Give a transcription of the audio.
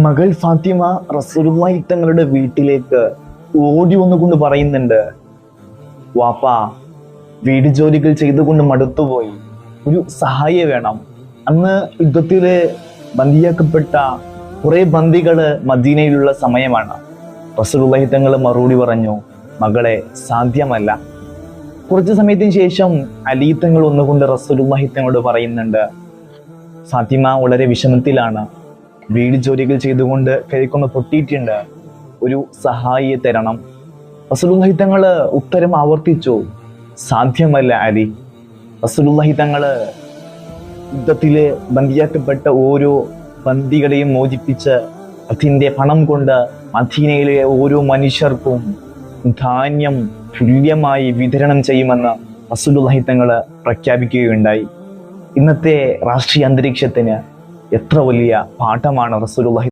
മകൾ ഫാത്തിമ റസൂലുള്ളാഹി തങ്ങളുടെ വീട്ടിലേക്ക് ഓടി വന്നുകൊണ്ട് പറയുന്നുണ്ട്, വാപ്പാ, വീട് ജോലികൾ ചെയ്തുകൊണ്ട് മടുത്തുപോയി, ഒരു സഹായം വേണം. അന്ന് യുദ്ധത്തില് ബന്ദിയാക്കപ്പെട്ട കുറെ ബന്ദികള് മദീനയിലുള്ള സമയമാണ്. റസൂലുള്ളാഹി തങ്ങൾ മറുപടി പറഞ്ഞു, മകളെ, സാധ്യമല്ല. കുറച്ചു സമയത്തിന് ശേഷം അലി തങ്ങൾ ഒന്നുകൊണ്ട് റസൂലുള്ളാഹി തങ്ങളോട് പറയുന്നുണ്ട്, ഫാത്തിമ വളരെ വിഷമത്തിലാണ്, വീട് ജോലികൾ ചെയ്തുകൊണ്ട് കൈക്കൊന്ന് പൊട്ടിയിട്ടുണ്ട്, ഒരു സഹായിയെ തരണം. റസൂലുള്ളാഹി തങ്ങൾ ഉത്തരം ആവർത്തിച്ചു, സാധ്യമല്ല അലി. റസൂലുള്ളാഹി തങ്ങൾ യുദ്ധത്തില് ബന്ദിയാക്കപ്പെട്ട ഓരോ ബന്ദികളെയും മോചിപ്പിച്ച് അതിൻ്റെ പണം കൊണ്ട് മദീനയിലെ ഓരോ മനുഷ്യർക്കും ധാന്യം തുല്യമായി വിതരണം ചെയ്യുമെന്ന് റസൂലുള്ളാഹി തങ്ങൾ പ്രഖ്യാപിക്കുകയുണ്ടായി. ഇന്നത്തെ രാഷ്ട്രീയ അന്തരീക്ഷത്തിന് എത്ര വലിയ പാഠമാണ് റസൂലുള്ളാഹി